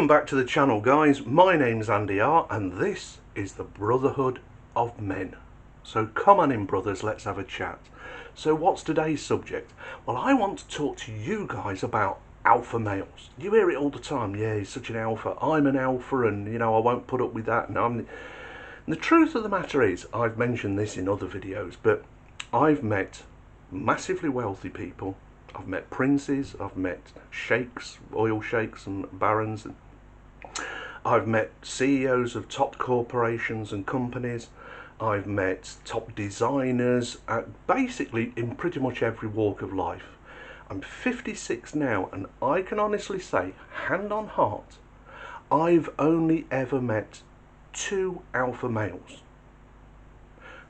Welcome back to the channel, guys. My name's Andy R and this is the Brotherhood of Men. So come on in, brothers, let's have a chat. So what's today's subject? Well, I want to talk to you guys about alpha males. You hear it all the time. Yeah, he's such an alpha. I'm an alpha and, I won't put up with that. And the truth of the matter is, I've mentioned this in other videos, but I've met massively wealthy people. I've met princes, I've met sheikhs, oil sheikhs and barons. And I've met CEOs of top corporations and companies. I've met top designers, basically in pretty much every walk of life. I'm 56 now, and I can honestly say, hand on heart, I've only ever met 2 alpha males.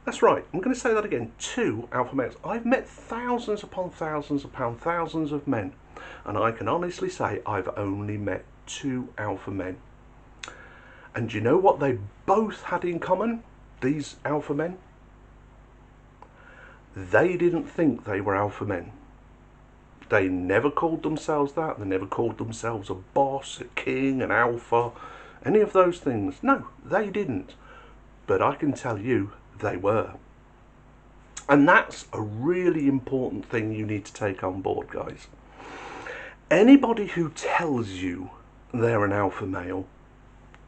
That's right, I'm going to say that again, 2 alpha males. I've met thousands upon thousands upon thousands of men, and I can honestly say I've only met 2 alpha men. And you know what they both had in common, these alpha men? They didn't think they were alpha men. They never called themselves that. They never called themselves a boss, a king, an alpha, any of those things. No, they didn't. But I can tell you, they were. And that's a really important thing you need to take on board, guys. Anybody who tells you they're an alpha male,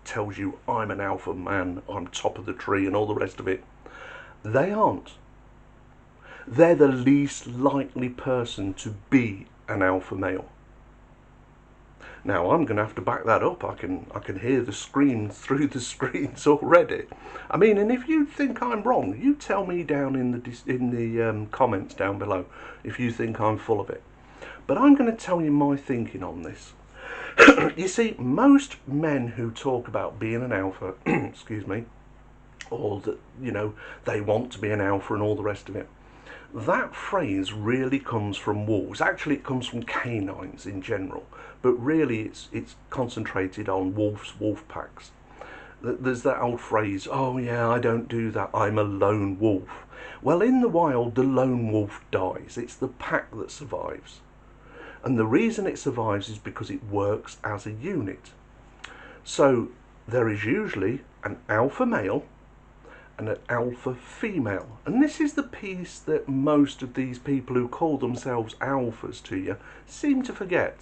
tells you I'm an alpha man, I'm top of the tree and all the rest of it, they aren't. They're the least likely person to be an alpha male. Now I'm going to have to back that up. I can hear the screams through the screens already. I mean, and if you think I'm wrong, you tell me down in the comments down below if you think I'm full of it. But I'm going to tell you my thinking on this. You see, most men who talk about being an alpha, excuse me, or that they want to be an alpha and all the rest of it, that phrase really comes from wolves. Actually, it comes from canines in general, but really it's concentrated on wolf packs. There's that old phrase, oh yeah, I don't do that, I'm a lone wolf. Well, in the wild, the lone wolf dies. It's the pack that survives. And the reason it survives is because it works as a unit. So there is usually an alpha male and an alpha female, and this is the piece that most of these people who call themselves alphas to you seem to forget.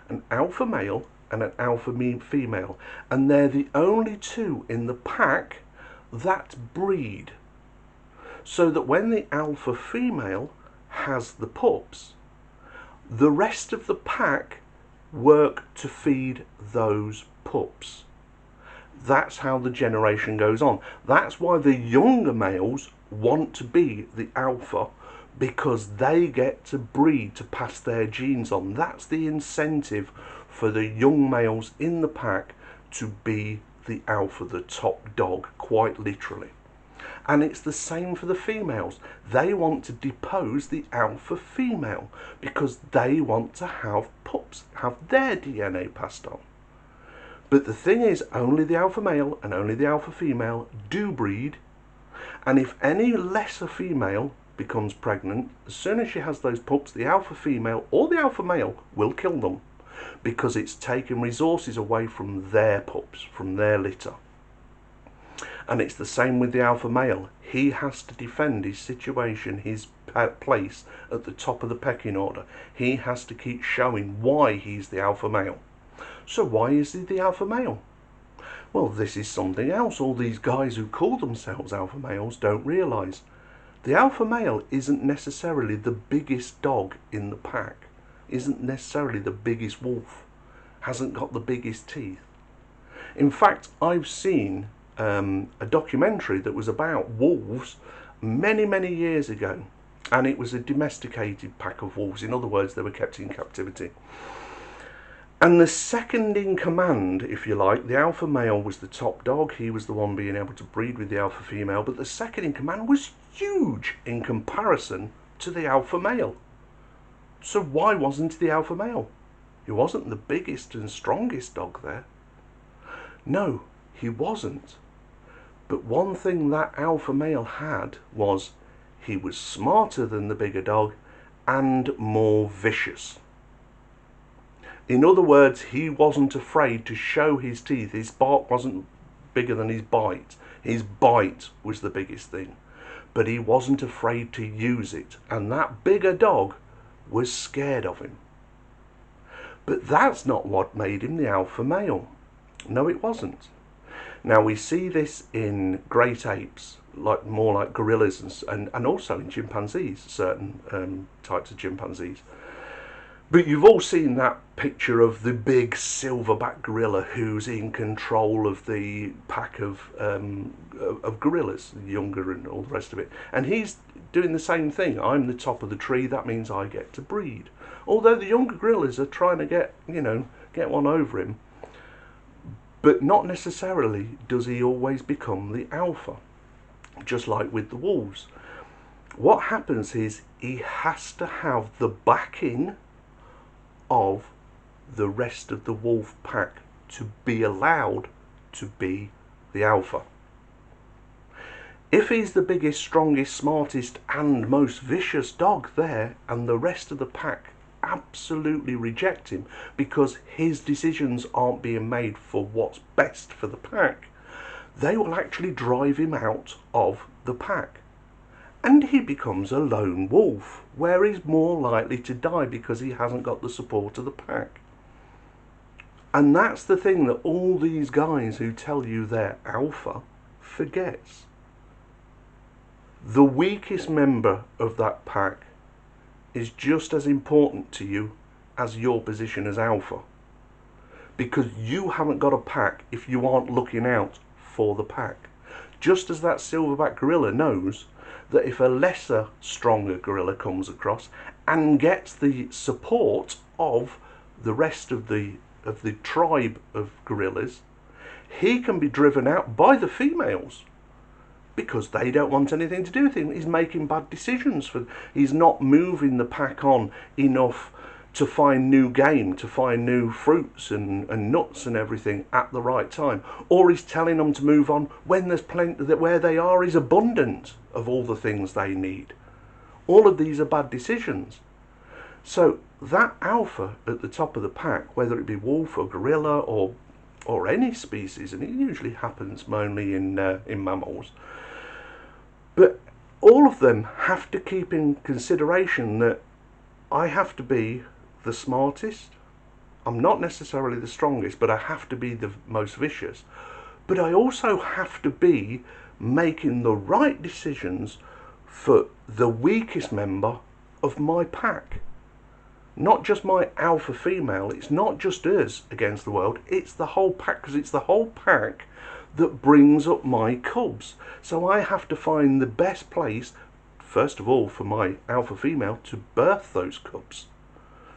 An alpha male and an alpha female, and they're the only 2 in the pack that breed, so that when the alpha female has the pups, the rest of the pack work to feed those pups. That's how the generation goes on. That's why the younger males want to be the alpha, because they get to breed to pass their genes on. That's the incentive for the young males in the pack to be the alpha, the top dog, quite literally. And it's the same for the females. They want to depose the alpha female because they want to have pups, have their DNA passed on. But the thing is, only the alpha male and only the alpha female do breed, and if any lesser female becomes pregnant, as soon as she has those pups, the alpha female or the alpha male will kill them, because it's taking resources away from their pups, from their litter. And it's the same with the alpha male. He has to defend his situation, his place at the top of the pecking order. He has to keep showing why he's the alpha male. So why is he the alpha male? Well, this is something else all these guys who call themselves alpha males don't realise. The alpha male isn't necessarily the biggest dog in the pack, isn't necessarily the biggest wolf, hasn't got the biggest teeth. In fact, I've seen a documentary that was about wolves many years ago, and it was a domesticated pack of wolves. In other words, they were kept in captivity. And the second in command, if you like, the alpha male was the top dog. He was the one being able to breed with the alpha female, but the second in command was huge in comparison to the alpha male. So why wasn't he the alpha male? He wasn't the biggest and strongest dog there. No, he wasn't. But one thing that alpha male had was he was smarter than the bigger dog and more vicious. In other words, he wasn't afraid to show his teeth. His bark wasn't bigger than his bite. His bite was the biggest thing. But he wasn't afraid to use it. And that bigger dog was scared of him. But that's not what made him the alpha male. No, it wasn't. Now we see this in great apes, like more like gorillas, and also in chimpanzees, certain types of chimpanzees. But you've all seen that picture of the big silverback gorilla who's in control of the pack of gorillas, younger and all the rest of it. And he's doing the same thing. I'm the top of the tree, that means I get to breed. Although the younger gorillas are trying to get one over him. But not necessarily does he always become the alpha, just like with the wolves. What happens is he has to have the backing of the rest of the wolf pack to be allowed to be the alpha. If he's the biggest, strongest, smartest and most vicious dog there, and the rest of the pack absolutely reject him because his decisions aren't being made for what's best for the pack, they will actually drive him out of the pack. And he becomes a lone wolf, where he's more likely to die because he hasn't got the support of the pack. And that's the thing that all these guys who tell you they're alpha forgets. The weakest member of that pack is just as important to you as your position as alpha. Because you haven't got a pack if you aren't looking out for the pack. Just as that silverback gorilla knows that if a lesser, stronger gorilla comes across and gets the support of the rest of the tribe of gorillas, he can be driven out by the females because they don't want anything to do with him. He's making bad decisions. He's not moving the pack on enough to find new game, to find new fruits and nuts and everything at the right time. Or he's telling them to move on when there's plenty, that where they are is abundant of all the things they need. All of these are bad decisions. So that alpha at the top of the pack, whether it be wolf or gorilla or any species, and it usually happens mainly in mammals, but all of them have to keep in consideration that I have to be the smartest. I'm not necessarily the strongest, but I have to be the most vicious. But I also have to be making the right decisions for the weakest member of my pack. Not just my alpha female, it's not just us against the world, it's the whole pack, because it's the whole pack that brings up my cubs. So I have to find the best place, first of all, for my alpha female to birth those cubs.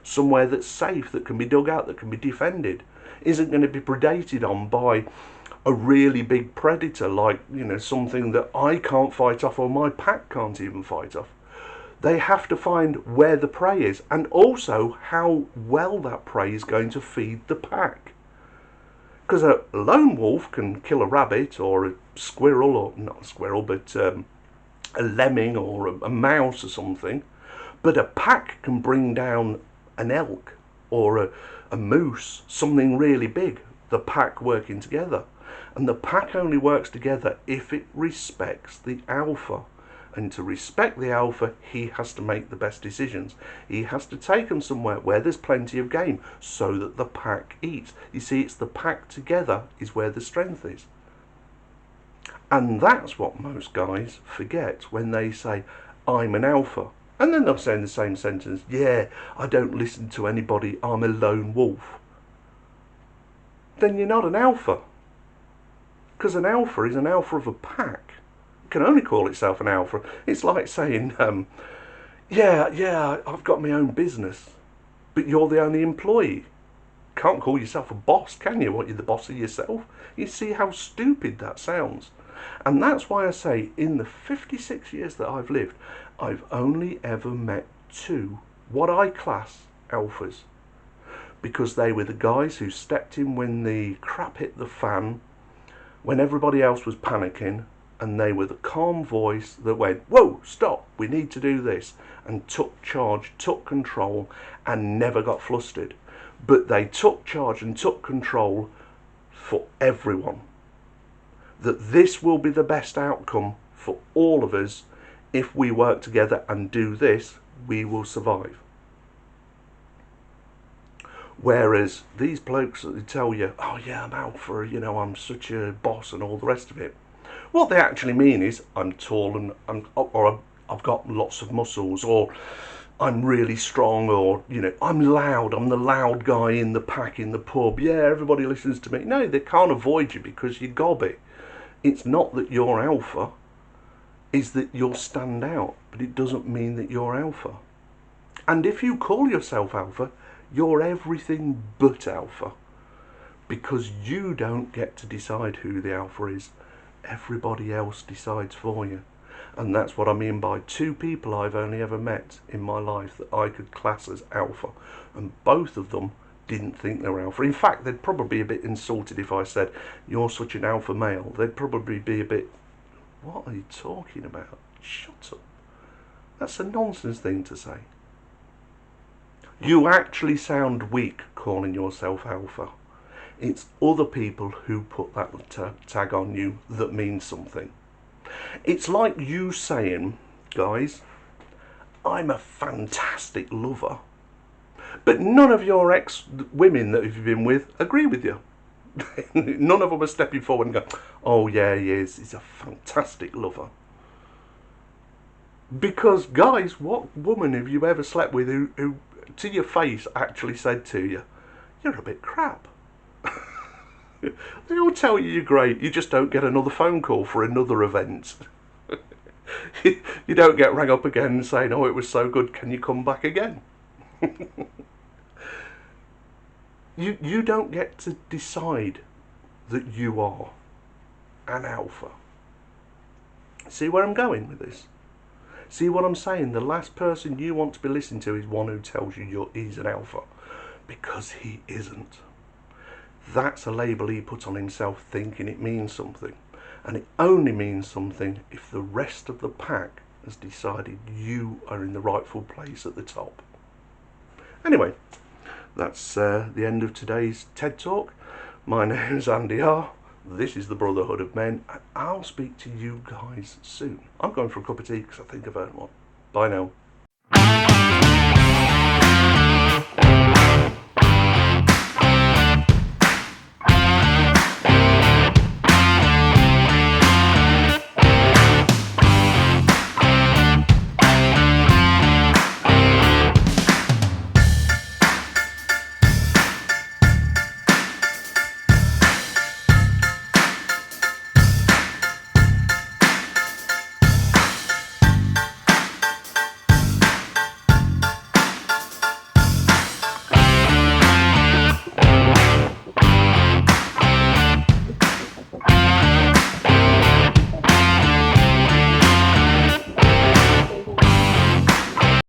Somewhere that's safe, that can be dug out, that can be defended, isn't going to be predated on by a really big predator, like, something that I can't fight off or my pack can't even fight off. They have to find where the prey is, and also how well that prey is going to feed the pack. Because a lone wolf can kill a rabbit or a squirrel, or not a squirrel, but a lemming or a mouse or something. But a pack can bring down an elk or a moose, something really big, the pack working together. And the pack only works together if it respects the alpha. And to respect the alpha, he has to make the best decisions. He has to take them somewhere where there's plenty of game so that the pack eats. You see, it's the pack together is where the strength is. And that's what most guys forget when they say, I'm an alpha. And then they'll say in the same sentence, yeah, I don't listen to anybody, I'm a lone wolf. Then you're not an alpha. Because an alpha is an alpha of a pack. Can only call itself an alpha. It's like saying, yeah, I've got my own business, but you're the only employee. Can't call yourself a boss, can you? What, you're the boss of yourself? You see how stupid that sounds. And that's why I say, in the 56 years that I've lived, I've only ever met two, what I class alphas, because they were the guys who stepped in when the crap hit the fan, when everybody else was panicking, and they were the calm voice that went, whoa, stop, we need to do this, and took charge, took control, and never got flustered. But they took charge and took control for everyone. That this will be the best outcome for all of us. If we work together and do this, we will survive. Whereas these blokes that tell you, oh yeah, I'm alpha, you know, I'm such a boss and all the rest of it. What they actually mean is, I'm tall and I've got lots of muscles, or I'm really strong, or, you know, I'm loud, I'm the loud guy in the pack in the pub. Yeah, everybody listens to me. No, they can't avoid you because you gob it. It's not that you're alpha, it's that you'll stand out, but it doesn't mean that you're alpha. And if you call yourself alpha, you're everything but alpha, because you don't get to decide who the alpha is. Everybody else decides for you. And that's what I mean by 2 people I've only ever met in my life that I could class as alpha, and both of them didn't think they were alpha. In fact, they'd probably be a bit insulted if I said, you're such an alpha male. They'd probably be a bit, what are you talking about? Shut up. That's a nonsense thing to say. You actually sound weak calling yourself alpha. It's other people who put that tag on you that means something. It's like you saying, guys, I'm a fantastic lover, but none of your ex-women that you've been with agree with you. None of them are stepping forward and go, oh yeah, he is, he's a fantastic lover. Because, guys, what woman have you ever slept with who to your face actually said to you, you're a bit crap? They all tell you you're great, you just don't get another phone call for another event. You don't get rang up again saying, oh, it was so good, can you come back again? You don't get to decide that you are an alpha. See where I'm going with this? See what I'm saying? The last person you want to be listening to is one who tells you he's an alpha, because he isn't. That's a label he put on himself thinking it means something. And it only means something if the rest of the pack has decided you are in the rightful place at the top. Anyway, that's the end of today's TED Talk. My name is Andy R. This is the Brotherhood of Men, and I'll speak to you guys soon. I'm going for a cup of tea because I think I've earned one. Bye now.